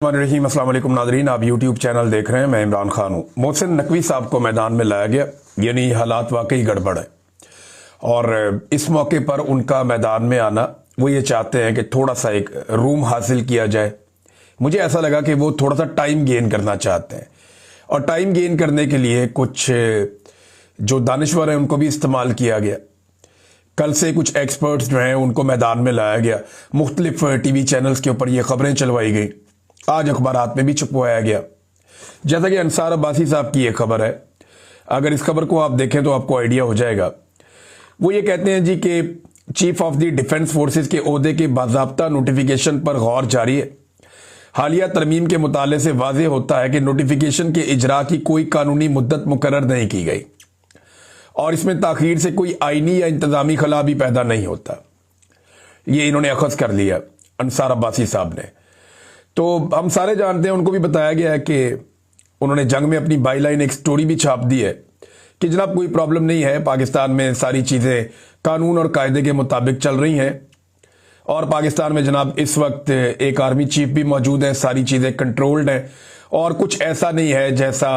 रहीम अस्सलाम वालेकुम नादरीन, आप यूट्यूब चैनल देख रहे हैं। मैं इमरान खान हूँ। मोहसिन नकवी साहब को मैदान में लाया गया, यानी हालात वाकई गड़बड़ है और इस मौके पर उनका मैदान में आना, वो ये चाहते हैं कि थोड़ा सा एक रूम हासिल किया जाए। मुझे ऐसा लगा कि वो थोड़ा सा टाइम गेन करना चाहते हैं और टाइम गेन करने के लिए कुछ जो दानिश्वर हैं उनको भी इस्तेमाल किया गया। कल से कुछ एक्सपर्ट्स जो हैं उनको मैदान में लाया गया, मुख्तलिफ टीवी चैनल्स के ऊपर ये खबरें चलवाई गई, आज अखबारात में भी छपवाया गया। जैसा कि अंसार अब्बासी साहब की ये खबर है, अगर इस खबर को आप देखें तो आपको आइडिया हो जाएगा। वो ये कहते हैं जी कि chief of the defence forces के ओहदे के बाज़ाब्ता नोटिफिकेशन पर गौर जारी है। हालिया तरमीम के मुताले से वाज़ेह होता है कि नोटिफिकेशन के इजरा की कोई कानूनी मुद्दत मुकर्रर नहीं की गई और इसमें ताखीर से कोई आईनी या इंतजामी खला भी पैदा नहीं होता। ये इन्होंने अखज़ कर लिया अंसार अब्बासी साहब ने। तो हम सारे जानते हैं, उनको भी बताया गया है कि उन्होंने जंग में अपनी बाईलाइन एक स्टोरी भी छाप दी है कि जनाब कोई प्रॉब्लम नहीं है, पाकिस्तान में सारी चीज़ें कानून और कायदे के मुताबिक चल रही हैं और पाकिस्तान में जनाब इस वक्त एक आर्मी चीफ भी मौजूद है, सारी चीज़ें कंट्रोल्ड हैं और कुछ ऐसा नहीं है जैसा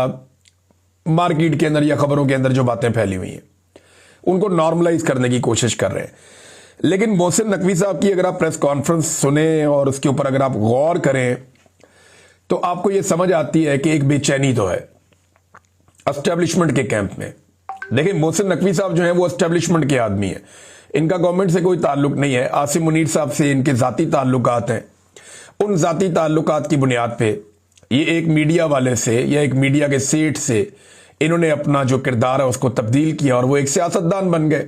मार्केट के अंदर या खबरों के अंदर जो बातें फैली हुई हैं। उनको नॉर्मलाइज करने की कोशिश कर रहे हैं। लेकिन मोहसिन नकवी साहब की अगर आप प्रेस कॉन्फ्रेंस सुने और उसके ऊपर अगर आप गौर करें तो आपको यह समझ आती है कि एक बेचैनी तो है एस्टेब्लिशमेंट के कैंप में। देखिए, मोहसिन नकवी साहब जो है वो एस्टेब्लिशमेंट के आदमी है, इनका गवर्नमेंट से कोई ताल्लुक नहीं है। आसिम मुनीर साहब से इनके जाती ताल्लुकात हैं। उन जाती ताल्लुकात की बुनियाद पे ये एक मीडिया वाले से या एक मीडिया के सेठ से इन्होंने अपना जो किरदार है उसको तब्दील किया और वो एक सियासतदान बन गए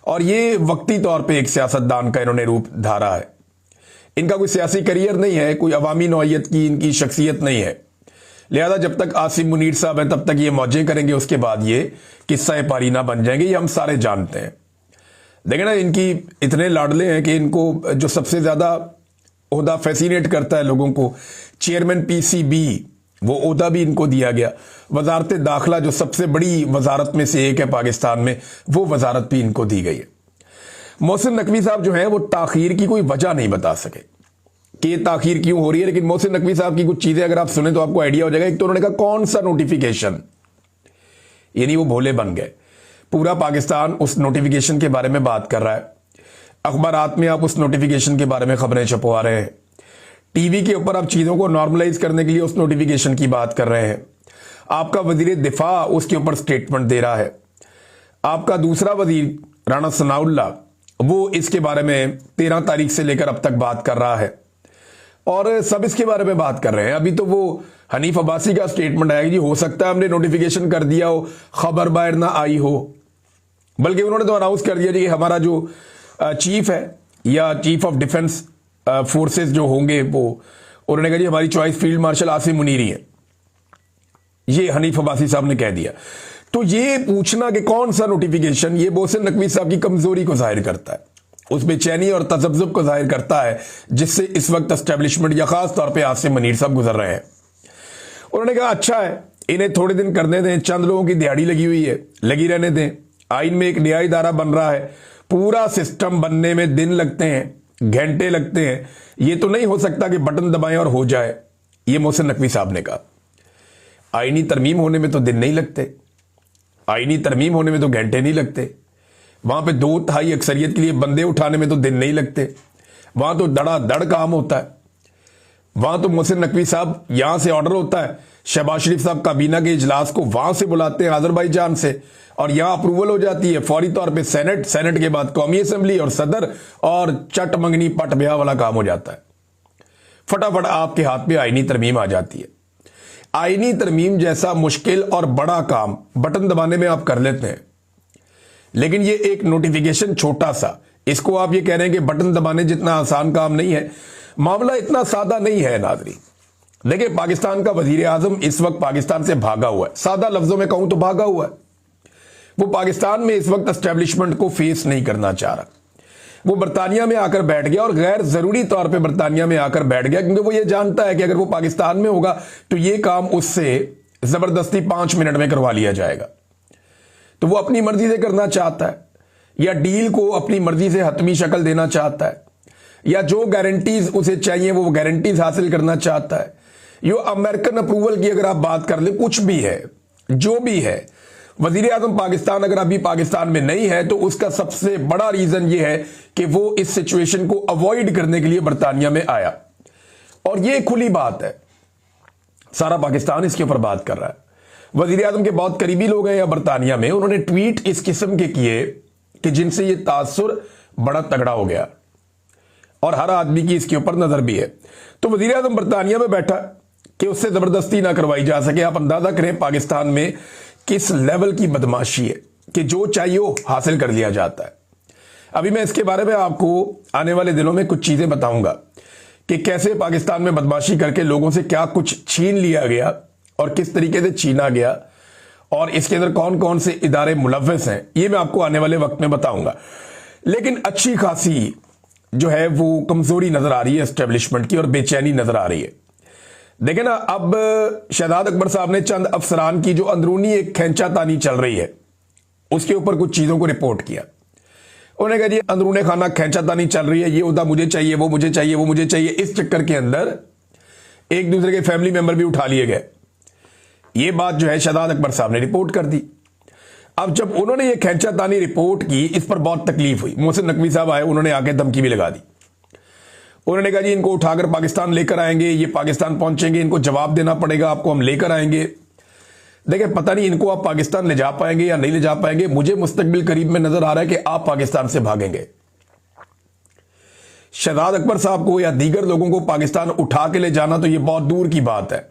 और ये वक्ती तौर पे एक सियासतदान का इन्होंने रूप धारा है। इनका कोई सियासी करियर नहीं है, कोई अवामी नौइयत की इनकी शख्सियत नहीं है। लिहाजा जब तक आसिम मुनीर साहब हैं तब तक ये मौजें करेंगे, उसके बाद ये किस्सा पारीना बन जाएंगे, ये हम सारे जानते हैं। देखें ना, इनकी इतने लाडले हैं कि इनको जो सबसे ज्यादा ओहदा फैसिनेट करता है लोगों को, चेयरमैन पीसीबी, वो ओहदा भी इनको दिया गया। वजारत दाखिला जो सबसे बड़ी वजारत में से एक है पाकिस्तान में, वो वजारत भी इनको दी गई है। मोहसिन नकवी साहब जो है वो ताखीर की कोई वजह नहीं बता सके कि ये ताखीर क्यों हो रही है। लेकिन मोहसिन नकवी साहब की कुछ चीजें अगर आप सुने तो आपको आइडिया हो जाएगा। एक तो उन्होंने कहा कौन सा नोटिफिकेशन, यानी वो भोले बन गए। पूरा पाकिस्तान उस नोटिफिकेशन के बारे में बात कर रहा है, अखबारात में आप उस नोटिफिकेशन के बारे में खबरें छपवा रहे हैं, टीवी के ऊपर आप चीजों को नॉर्मलाइज करने के लिए उस नोटिफिकेशन की बात कर रहे हैं। आपका वजीर दिफा उसके ऊपर स्टेटमेंट दे रहा है, आपका दूसरा वजीर राणा सनाउल्लाह वो इसके बारे में 13 तारीख से लेकर अब तक बात कर रहा है और सब इसके बारे में बात कर रहे हैं। अभी तो वो हनीफ अब्बासी का स्टेटमेंट आया कि जी हो सकता है हमने नोटिफिकेशन कर दिया हो, खबर बाहर ना आई हो, बल्कि उन्होंने तो अनाउंस कर दिया कि हमारा जो चीफ है या चीफ ऑफ डिफेंस फोर्सेस जो होंगे वो, उन्होंने कहा जी हमारी चॉइस फील्ड मार्शल आसिम मुनीरी है। ये हनीफ अब्बासी साहब ने कह दिया। तो ये पूछना कि कौन सा नोटिफिकेशन, ये मोहसिन नकवी साहब की कमजोरी को जाहिर करता है, उस बेचैनी और तजब्जुब को जाहिर करता है जिससे इस वक्त एस्टेब्लिशमेंट या खास तौर पे आसिम मुनीर साहब गुजर रहे हैं। उन्होंने कहा अच्छा है, इन्हें थोड़े दिन करने दें, चंद लोगों की दिहाड़ी लगी हुई है, लगी रहने दें। आइन में एक नया इदारा बन रहा है, पूरा सिस्टम बनने में दिन लगते हैं, घंटे लगते हैं। ये तो नहीं हो सकता कि बटन दबाएं और हो जाए। ये मोहसिन नकवी साहब ने कहा। आईनी तरमीम होने में तो दिन नहीं लगते, आईनी तरमीम होने में तो घंटे नहीं लगते, वहां पे 2/3 अक्सरियत के लिए बंदे उठाने में तो दिन नहीं लगते, वहां तो धड़ाधड़ काम होता है। वहां तो मोहसिन नकवी साहब यहां से ऑर्डर होता है, शहबाज शरीफ साहब काबीना के इजलास को वहां से बुलाते हैं आजरबाईजान से और यहां अप्रूवल हो जाती है फौरी तौर पे सेनेट, सेनेट के बाद कौमी असेंबली और सदर, और चट मंगनी पट ब्याह वाला काम हो जाता है। फटाफट आपके हाथ में आईनी तरमीम आ जाती है। आईनी तरमीम जैसा मुश्किल और बड़ा काम बटन दबाने में आप कर लेते हैं, लेकिन ये एक नोटिफिकेशन छोटा सा, इसको आप ये कह रहे हैं कि बटन दबाने जितना आसान काम नहीं है। मामला इतना सादा नहीं है नाज़रीन। देखिए, पाकिस्तान का वजीर आजम इस वक्त पाकिस्तान से भागा हुआ है, सादा लफ्जों में कहूं तो भागा हुआ है। वो पाकिस्तान में इस वक्त एस्टेब्लिशमेंट को फेस नहीं करना चाह रहा। वो बरतानिया में आकर बैठ गया और गैर जरूरी तौर पे बरतानिया में आकर बैठ गया, क्योंकि वो ये जानता है कि अगर वो पाकिस्तान में होगा तो ये काम उससे जबरदस्ती 5 मिनट में करवा लिया जाएगा। तो वो अपनी मर्जी से करना चाहता है या डील को अपनी मर्जी से हतमी शक्ल देना चाहता है। या जो गारंटीज उसे चाहिए वो गारंटीज हासिल करना चाहता है। यो अमेरिकन अप्रूवल की अगर आप बात कर ले, कुछ भी है, जो भी है, वजीर आजम पाकिस्तान अगर अभी पाकिस्तान में नहीं है तो उसका सबसे बड़ा रीजन यह है कि वो इस सिचुएशन को अवॉइड करने के लिए बरतानिया में आया। और ये खुली बात है, सारा पाकिस्तान इसके ऊपर बात कर रहा है। वजीर आजम के बहुत करीबी लोग हैं या बरतानिया में, उन्होंने ट्वीट इस किस्म के किए कि जिनसे ये तासुर बड़ा तगड़ा हो गया और हर आदमी की इसके ऊपर नजर भी है। तो वजीर आजम बरतानिया में बैठा कि उससे जबरदस्ती ना करवाई जा सके। आप अंदाजा करें पाकिस्तान में किस लेवल की बदमाशी है कि जो चाहिए वो हासिल कर लिया जाता है। अभी मैं इसके बारे में आपको आने वाले दिनों में कुछ चीजें बताऊंगा कि कैसे पाकिस्तान में बदमाशी करके लोगों से क्या कुछ छीन लिया गया और किस तरीके से छीना गया और इसके अंदर कौन कौन से इदारे मुलव्वस हैं, ये मैं आपको आने वाले वक्त में बताऊंगा। लेकिन अच्छी खासी जो है वो कमजोरी नजर आ रही है एस्टेब्लिशमेंट की और बेचैनी नजर आ रही है। देखें ना, अब शहजाद अकबर साहब ने चंद अफसरान की जो अंदरूनी एक खैंचातानी चल रही है उसके ऊपर कुछ चीजों को रिपोर्ट किया। उन्होंने कहा जी अंदरूनी खाना खैंचातानी चल रही है, ये उदा मुझे चाहिए, वो मुझे चाहिए, वो मुझे चाहिए। इस चक्कर के अंदर एक दूसरे के फैमिली मेंबर भी उठा लिए गए। ये बात जो है शहजाद अकबर साहब ने रिपोर्ट कर दी। अब जब उन्होंने ये खैंचातानी रिपोर्ट की, इस पर बहुत तकलीफ हुई। मोहसिन नकवी साहब आए, उन्होंने आके धमकी भी लगा दी। उन्होंने कहा जी इनको उठाकर पाकिस्तान लेकर आएंगे, ये पाकिस्तान पहुंचेंगे, इनको जवाब देना पड़ेगा, आपको हम लेकर आएंगे। देखिए पता नहीं इनको आप पाकिस्तान ले जा पाएंगे या नहीं ले जा पाएंगे। मुझे मुस्तकबिल करीब में नजर आ रहा है कि आप पाकिस्तान से भागेंगे। शहजाद अकबर साहब को या दीगर लोगों को पाकिस्तान उठा के ले जाना तो ये बहुत दूर की बात है।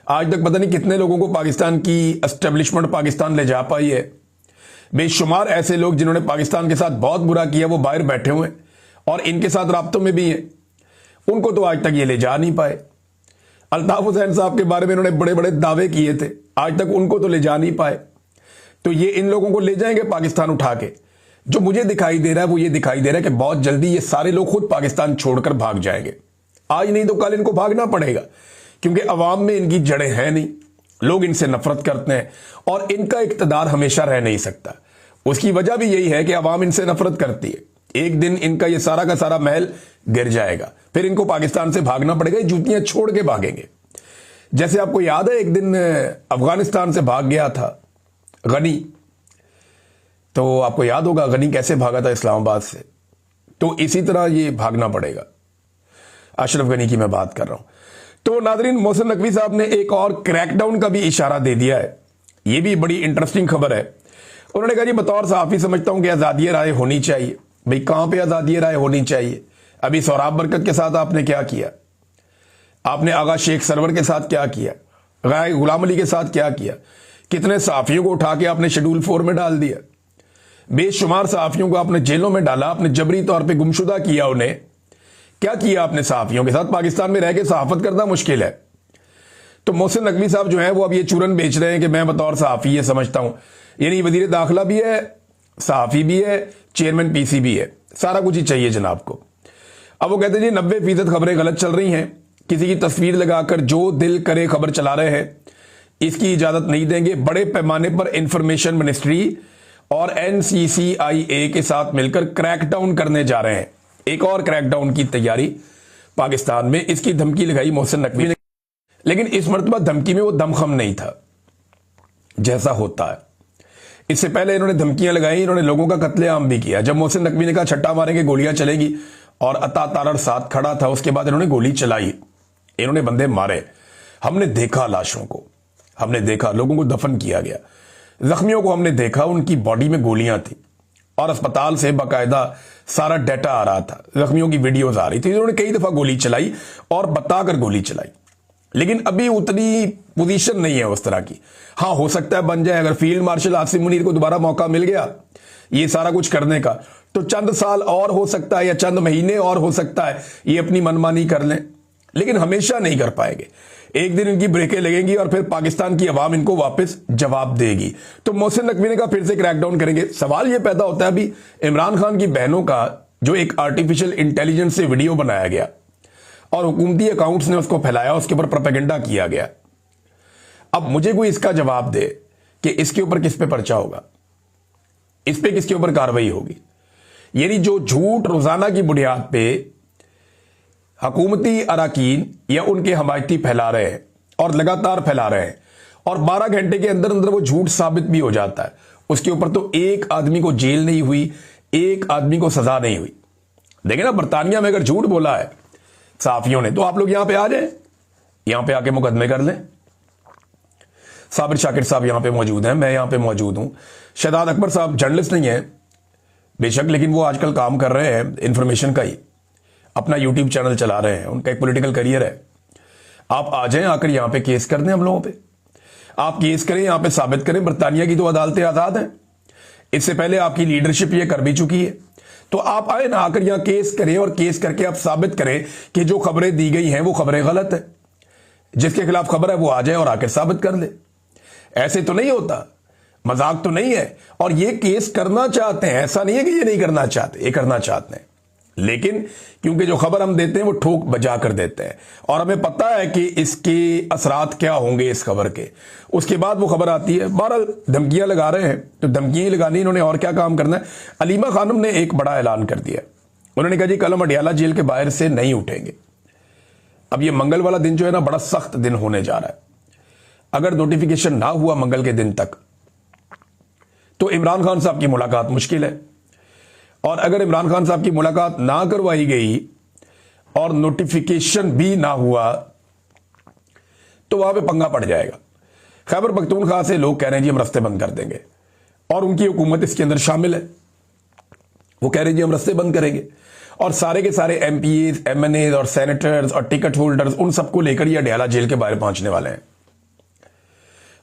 आज तक पता नहीं कितने लोगों को पाकिस्तान की एस्टेब्लिशमेंट पाकिस्तान ले जा पाई है। बेशुमार ऐसे लोग जिन्होंने पाकिस्तान के साथ बहुत बुरा किया वो बाहर बैठे हुए हैं और इनके साथ राब्तों में भी हैं, उनको तो आज तक ये ले जा नहीं पाए। अल्ताफ हुसैन साहब के बारे में इन्होंने बड़े बड़े दावे किए थे, आज तक उनको तो ले जा नहीं पाए। तो ये इन लोगों को ले जाएंगे पाकिस्तान उठा के। जो मुझे दिखाई दे रहा है वो ये दिखाई दे रहा है कि बहुत जल्दी ये सारे लोग खुद पाकिस्तान छोड़कर भाग जाएंगे। आज नहीं तो कल इनको भागना पड़ेगा, क्योंकि अवाम में इनकी जड़ें हैं नहीं, लोग इनसे नफरत करते हैं और इनका इक्तदार हमेशा रह नहीं सकता। उसकी वजह भी यही है कि अवाम इनसे नफरत करती है। एक दिन इनका ये सारा का सारा महल गिर जाएगा, फिर इनको पाकिस्तान से भागना पड़ेगा, जूतियां छोड़ के भागेंगे। जैसे आपको याद है एक दिन अफगानिस्तान से भाग गया था गनी, तो आपको याद होगा गनी कैसे भागा था इस्लामाबाद से। तो इसी तरह ये भागना पड़ेगा। अशरफ गनी की मैं बात कर रहा हूं। तो नाजरीन, मोहसिन नकवी साहब ने एक और क्रैकडाउन का भी इशारा दे दिया है। यह भी बड़ी इंटरेस्टिंग खबर है। उन्होंने कहा जी बतौर सहाफी समझता हूं कि आजादी राय होनी चाहिए। भाई कहां पे आजादी राय होनी चाहिए? अभी सोहराब बरकत के साथ आपने क्या किया? आपने आगा शेख सरवर के साथ क्या किया? गाय गुलाम अली के साथ क्या किया? कितने सहाफियों को उठा के आपने शेड्यूल 4 में डाल दिया। बेशुमार सहाफियों को आपने जेलों में डाला, आपने जबरी तौर पे गुमशुदा किया। उन्हें क्या किया आपने सहाफियों के साथ? पाकिस्तान में रह के सहाफत करना मुश्किल है। तो मोहसिन नकवी साहब जो है वो अब ये चूरन बेच रहे हैं कि मैं बतौर सहाफी ये समझता हूं। यानी वजीर दाखिला भी है, सहाफी भी है, चेयरमैन पीसी भी है, सारा कुछ ही चाहिए जनाब को। अब वो कहते हैं जी 90% खबरें गलत चल रही हैं, किसी की तस्वीर लगाकर जो दिल करे खबर चला रहे हैं, इसकी इजाजत नहीं देंगे। बड़े पैमाने पर इंफॉर्मेशन मिनिस्ट्री और एनसीसीआईए के साथ मिलकर क्रैकडाउन करने जा रहे हैं। एक और क्रैकडाउन की तैयारी पाकिस्तान में, इसकी धमकी लगाई मोहसिन नकवी ने। लेकिन इस मर्तबा धमकी में वो दमखम नहीं था जैसा होता है। इससे पहले इन्होंने धमकियां लगाई, इन्होंने लोगों का कत्लेआम भी किया। जब मोहसिन नकवी ने कहा छट्टा मारेंगे गोलियां चलेगी और अता तारड़ साथ खड़ा था, उसके बाद इन्होंने गोली चलाई, इन्होंने बंदे मारे। हमने देखा लाशों को, हमने देखा लोगों को दफन किया गया, जख्मियों को हमने देखा, उनकी बॉडी में गोलियां थी और अस्पताल से बाकायदा सारा डाटा आ रहा था, जख्मियों की वीडियोज आ रही थी। इन्होंने कई दफा गोली चलाई और बताकर गोली चलाई। लेकिन अभी उतनी पोजीशन नहीं है उस तरह की। हां हो सकता है बन जाए, अगर फील्ड मार्शल आसिम मुनीर को दोबारा मौका मिल गया ये सारा कुछ करने का, तो चंद साल और हो सकता है या चंद महीने और हो सकता है ये अपनी मनमानी कर लें, लेकिन हमेशा नहीं कर पाएंगे। एक दिन इनकी ब्रेकें लगेंगी और फिर पाकिस्तान की आवाम इनको वापस जवाब देगी। तो मोहसिन नकवी ने कहा फिर से क्रैकडाउन करेंगे। सवाल यह पैदा होता है अभी इमरान खान की बहनों का जो एक आर्टिफिशियल इंटेलिजेंस से वीडियो बनाया गया और हुकूमती अकाउंट्स ने उसको फैलाया, उसके ऊपर प्रोपेगेंडा किया गया। अब मुझे कोई इसका जवाब दे कि इसके ऊपर किस पे पर्चा होगा, इस पे किसके ऊपर कार्रवाई होगी। यानी जो झूठ रोजाना की बुनियाद पे हुकूमती अराकीन या उनके हमायती फैला रहे हैं और लगातार फैला रहे हैं, और 12 घंटे के अंदर अंदर वो झूठ साबित भी हो जाता है, उसके ऊपर तो एक आदमी को जेल नहीं हुई, एक आदमी को सजा नहीं हुई। देखें ना, बरतानिया में अगर झूठ बोला है सहाफियों ने, तो आप लोग यहां पे आ जाएं, यहां पे आके मुकदमे कर लें। साबिर शाकिर साहब यहां पे मौजूद हैं, मैं यहां पे मौजूद हूं। शहजाद अकबर साहब जर्नलिस्ट नहीं है बेशक, लेकिन वो आजकल काम कर रहे हैं इंफॉर्मेशन का ही, अपना यूट्यूब चैनल चला रहे हैं, उनका एक पॉलिटिकल करियर है। आप आ जाएं, आकर यहां पे केस कर दें हम लोगों पे, आप केस करें, यहां पे साबित करें बरतानिया की तो अदालतें आजाद हैं, इससे पहले आपकी लीडरशिप ये कर भी चुकी है। तो आप आए ना, आकर यहां केस करें और केस करके आप साबित करें कि जो खबरें दी गई हैं वो खबरें गलत है। जिसके खिलाफ खबर है वो आ जाए और आकर साबित कर ले। ऐसे तो नहीं होता, मजाक तो नहीं है। और ये केस करना चाहते हैं, ऐसा नहीं है कि ये नहीं करना चाहते, ये करना चाहते हैं, लेकिन क्योंकि जो खबर हम देते हैं वो ठोक बजा कर देते हैं और हमें पता है कि इसके असरात क्या होंगे इस खबर के, उसके बाद वो खबर आती है। बहरहाल धमकियां लगा रहे हैं तो धमकियां लगानी, इन्होंने और क्या काम करना है। अलीमा खानम ने एक बड़ा ऐलान कर दिया, उन्होंने कहा जी कल हम अडियाला जेल के बाहर से नहीं उठेंगे। अब ये मंगल वाला दिन जो है ना, बड़ा सख्त दिन होने जा रहा है। अगर नोटिफिकेशन ना हुआ मंगल के दिन तक तो इमरान खान साहब की मुलाकात मुश्किल है, और अगर इमरान खान साहब की मुलाकात ना करवाई गई और नोटिफिकेशन भी ना हुआ तो वहां पे पंगा पड़ जाएगा। खैबर पख्तूनख्वा से लोग कह रहे हैं जी हम रास्ते बंद कर देंगे, और उनकी हुकूमत इसके अंदर शामिल है। वो कह रहे हैं जी हम रास्ते बंद करेंगे, और सारे के सारे एमपीएस, एमएनए और सेनेटर्स और टिकट होल्डर्स, उन सबको लेकर ये अडियाला जेल के बाहर पहुंचने वाले हैं।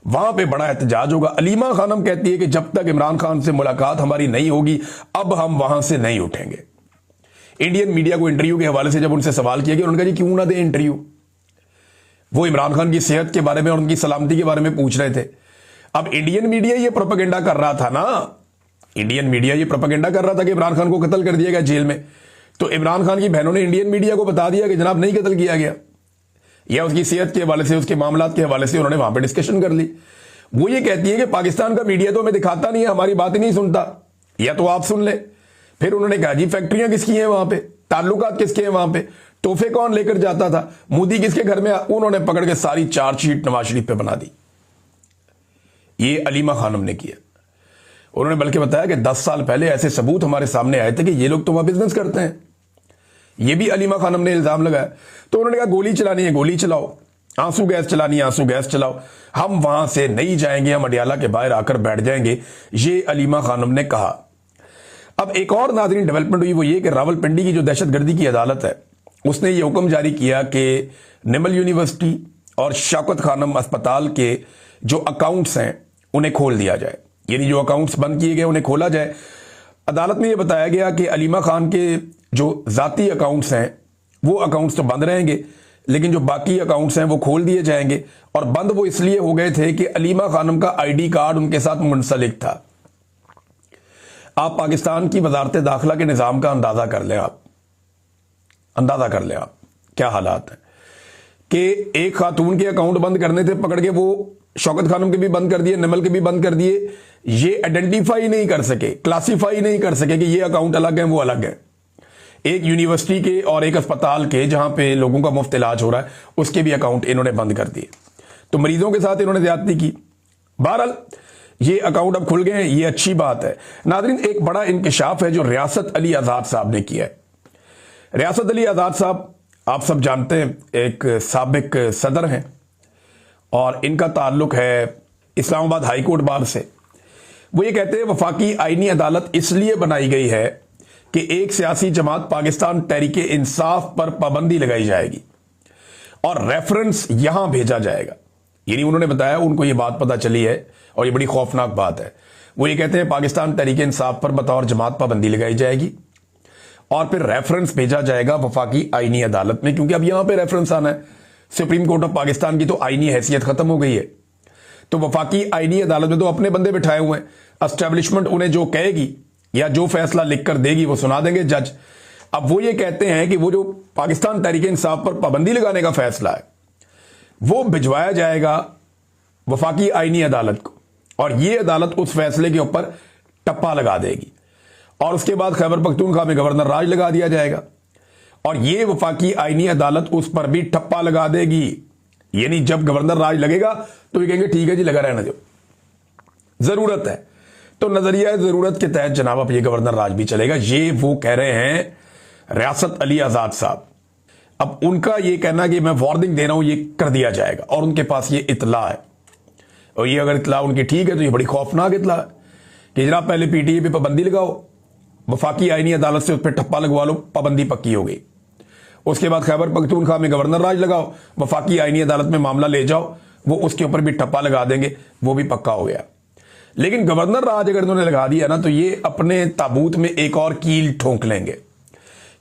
वहां पे बड़ा एहतजाज होगा। अलीमा खानम कहती है कि जब तक इमरान खान से मुलाकात हमारी नहीं होगी अब हम वहां से नहीं उठेंगे। इंडियन मीडिया को इंटरव्यू के हवाले से जब उनसे सवाल किया कि उन्होंने कहा जी क्यों ना दे इंटरव्यू, वो इमरान खान की सेहत के बारे में और उनकी सलामती के बारे में पूछ रहे थे। अब इंडियन मीडिया ये प्रोपेगेंडा कर रहा था ना, इंडियन मीडिया ये प्रोपेगेंडा कर रहा था कि इमरान खान को कत्ल कर दिया गया जेल में, तो इमरान खान की बहनों ने इंडियन मीडिया को बता दिया कि जनाब नहीं कत्ल किया गया, या उसकी सेहत के हवाले से, उसके मामलात के हवाले से उन्होंने वहां पे डिस्कशन कर ली। वो ये कहती है कि पाकिस्तान का मीडिया तो हमें दिखाता नहीं है, हमारी बात ही नहीं सुनता, या तो आप सुन ले। फिर उन्होंने कहा जी फैक्ट्रियां किसकी हैं वहां पे, ताल्लुकात किसके हैं वहां पे, तोहफे कौन लेकर जाता था, मोदी किसके घर में, उन्होंने पकड़ के सारी चार्जशीट नवाज शरीफ पे बना दी। ये अलीमा खानम ने किया। उन्होंने बल्कि बताया कि 10 साल पहले ऐसे सबूत हमारे सामने आए थे कि ये लोग तो वहां बिजनेस करते हैं। ये भी अलीमा खानम ने इल्जाम लगाया। तो उन्होंने कहा गोली चलानी है गोली चलाओ, आंसू गैस चलानी है आंसू गैस चलाओ, हम वहां से नहीं जाएंगे, हम अडियाला के बाहर आकर बैठ जाएंगे, ये अलीमा खानम ने कहा। अब एक और नाज़रीन डेवलपमेंट हुई, वो ये कि रावलपिंडी की जो दहशतगर्दी की अदालत है उसने ये हुक्म जारी किया कि निमल यूनिवर्सिटी और शौकत खानम अस्पताल के जो अकाउंट्स हैं उन्हें खोल दिया जाए, यानी जो अकाउंट्स बंद किए गए उन्हें खोला जाए। अदालत में यह बताया गया कि अलीमा खान के जो जाती अकाउंट्स हैं वो अकाउंट्स तो बंद रहेंगे, लेकिन जो बाकी अकाउंट्स हैं वो खोल दिए जाएंगे। और बंद वो इसलिए हो गए थे कि अलीमा खानम का आईडी कार्ड उनके साथ मुंसलिक था। आप पाकिस्तान की वजारत दाखिला के निज़ाम का अंदाजा कर लें, आप अंदाजा कर लें आप क्या हालात हैं कि एक खातून के अकाउंट बंद करने थे पकड़ के, वो शौकत खानम के भी बंद कर दिए, निमल के भी बंद कर दिए। ये आइडेंटिफाई नहीं कर सके, क्लासिफाई नहीं कर सके कि ये अकाउंट अलग है वो अलग है। एक यूनिवर्सिटी के और एक अस्पताल के जहां पे लोगों का मुफ्त इलाज हो रहा है उसके भी अकाउंट इन्होंने बंद कर दिए। तो मरीजों के साथ इन्होंने ज्यादती की। बहरहाल ये अकाउंट अब खुल गए हैं, ये अच्छी बात है। नाज़रीन, एक बड़ा इंकशाफ है जो रियासत अली आज़ाद साहब ने किया है। रियासत अली आज़ाद साहब आप सब जानते हैं, एक साबिक सदर हैं और इनका ताल्लुक है इस्लामाबाद हाई कोर्ट बार से। वो ये कहते हैं वफाकी आईनी अदालत इसलिए बनाई गई है कि एक सियासी जमात पाकिस्तान तहरीके इंसाफ पर पाबंदी लगाई जाएगी और रेफरेंस यहां भेजा जाएगा। यानी उन्होंने बताया, उनको ये बात पता चली है और ये बड़ी खौफनाक बात है। वो ये कहते हैं पाकिस्तान तहरीके इंसाफ पर बतौर जमात पाबंदी लगाई जाएगी और फिर रेफरेंस भेजा जाएगा वफाकी आईनी अदालत में, क्योंकि अब यहां पे रेफरेंस आना है। सुप्रीम कोर्ट ऑफ पाकिस्तान की तो आईनी हैसियत खत्म हो गई है, तो वफाकी आईनी अदालत में तो अपने बंदे बिठाए हुए हैं। एस्टेब्लिशमेंट उन्हें जो कहेगी या जो फैसला लिखकर देगी वो सुना देंगे जज। अब वो ये कहते हैं कि वो जो पाकिस्तान तहरीके इंसाफ पर पाबंदी लगाने का फैसला है वो भिजवाया जाएगा वफाकी आईनी अदालत को, और ये अदालत उस फैसले के ऊपर टप्पा लगा देगी और उसके बाद खैबर पख्तूनख्वा में गवर्नर राज लगा दिया जाएगा और ये वफाकी आईनी अदालत उस पर भी ठप्पा लगा देगी। यानी जब गवर्नर राज लगेगा तो ये कहेंगे ठीक है जी, लगा रहना दो, जरूरत है। तो नजरिया जरूरत के तहत जनाब अब ये गवर्नर राज भी चलेगा। ये वो कह रहे हैं रियासत अली आजाद साहब। अब उनका ये कहना कि मैं वार्निंग दे रहा हूं, ये कर दिया जाएगा, और उनके पास ये इतला है, और ये अगर इतला उनकी ठीक है तो ये बड़ी खौफनाक इतला है कि जनाब पहले पीटीए पे पाबंदी लगाओ, वफाकी आईनी अदालत से उस पर ठप्पा लगवा लो, पाबंदी पक्की हो गई। उसके बाद खैबर पख्तूनख्वा में गवर्नर राज लगाओ, वफाकी आईनी अदालत में मामला ले जाओ, वो उसके ऊपर भी ठप्पा लगा देंगे, वो भी पक्का हो गया। लेकिन गवर्नर राज अगर उन्होंने लगा दिया ना तो ये अपने ताबूत में एक और कील ठोंक लेंगे,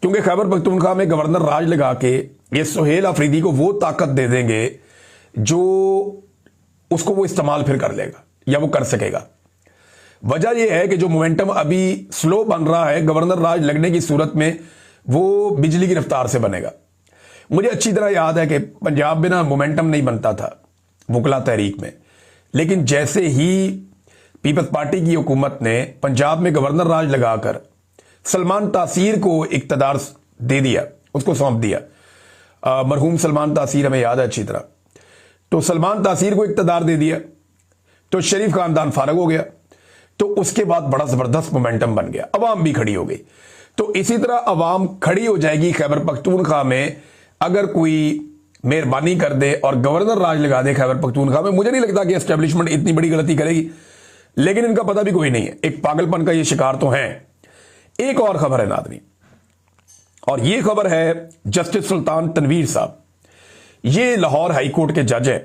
क्योंकि खैबर पख्तूनख्वा में गवर्नर राज लगा के ये सुहेल अफरीदी को वो ताकत दे देंगे जो उसको वो इस्तेमाल फिर कर लेगा या वो कर सकेगा। वजह यह है कि जो मोमेंटम अभी स्लो बन रहा है, गवर्नर राज लगने की सूरत में वो बिजली की रफ्तार से बनेगा। मुझे अच्छी तरह याद है कि पंजाब में ना मोमेंटम नहीं बनता था वकला तहरीक में, लेकिन जैसे ही पीपल्स पार्टी की हुकूमत ने पंजाब में गवर्नर राज लगाकर सलमान तासीर को इक्तदार दे दिया, उसको सौंप दिया, मरहूम सलमान तासीर हमें याद है अच्छी तरह, तो सलमान तासीर को इक्तदार दे दिया तो शरीफ खानदान फारग हो गया। तो उसके बाद बड़ा जबरदस्त मोमेंटम बन गया, अवाम भी खड़ी हो गई। तो इसी तरह अवाम खड़ी हो जाएगी खैबर पख्तूनख्वा में अगर कोई मेहरबानी कर दे और गवर्नर राज लगा दे खैबर पख्तूनख्वा में। मुझे नहीं लगता कि एस्टेब्लिशमेंट इतनी बड़ी गलती करेगी, लेकिन इनका पता भी कोई नहीं है, एक पागलपन का ये शिकार तो है। एक और खबर है नादरी, और ये खबर है जस्टिस सुल्तान तनवीर साहब, ये लाहौर हाई कोर्ट के जज हैं,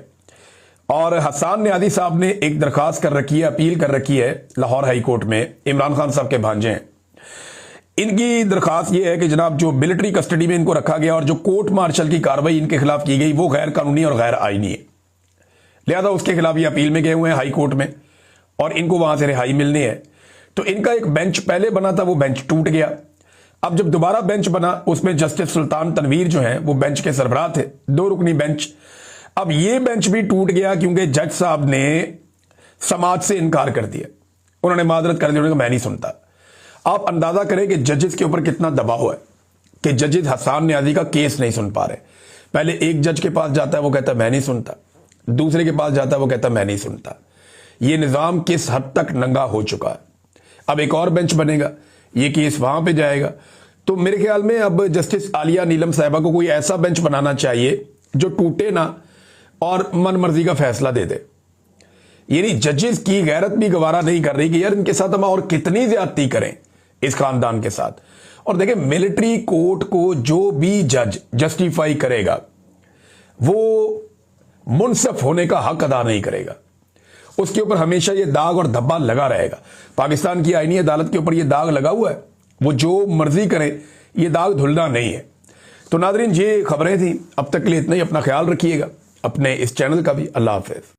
और हसन न्याजी साहब ने एक दरखास्त कर रखी है, अपील कर रखी है लाहौर हाई कोर्ट में, इमरान खान साहब के भांजे हैं। इनकी दरखास्त यह है कि जनाब जो मिलिट्री कस्टडी में इनको रखा गया और जो कोर्ट मार्शल की कार्रवाई इनके खिलाफ की गई वो गैर कानूनी और गैर आईनी है, लिहाजा उसके खिलाफ ये अपील में गए हुए हैं हाई कोर्ट में और इनको वहां से रिहाई मिलनी है। तो इनका एक बेंच पहले बना था, वो बेंच टूट गया। अब जब दोबारा बेंच बना उसमें जस्टिस सुल्तान तनवीर जो है वो बेंच के सरबराह थे, 2 रुकनी बेंच। अब ये बेंच भी टूट गया क्योंकि जज साहब ने समाज से इनकार कर दिया, उन्होंने माजरत कर दी, उन्होंने कहा मैं नहीं सुनता। आप अंदाजा करें कि जजेस के ऊपर कितना दबाव है कि जजेस हसन न्याजी का केस नहीं सुन पा रहे। पहले एक जज के पास जाता है वो कहता है मैं नहीं सुनता, दूसरे के पास जाता है वो कहता है मैं नहीं सुनता। ये निजाम किस हद तक नंगा हो चुका है। अब एक और बेंच बनेगा, ये केस वहां पे जाएगा। तो मेरे ख्याल में अब जस्टिस आलिया नीलम साहिबा को कोई ऐसा बेंच बनाना चाहिए जो टूटे ना और मन मर्जी का फैसला दे दे। यानी जजेस की गैरत भी गवारा नहीं कर रही कि यार इनके साथ हम और कितनी ज्यादती करें इस खानदान के साथ। और देखें, मिलिट्री कोर्ट को जो भी जज जस्टिफाई करेगा वो मुनसफ होने का हक अदा नहीं करेगा, उसके ऊपर हमेशा ये दाग और धब्बा लगा रहेगा। पाकिस्तान की आईनी अदालत के ऊपर ये दाग लगा हुआ है, वो जो मर्जी करे ये दाग धुलना नहीं है। तो नादरीन, ये खबरें थी, अब तक के लिए इतना ही। अपना ख्याल रखिएगा, अपने इस चैनल का भी। अल्लाह हाफिज।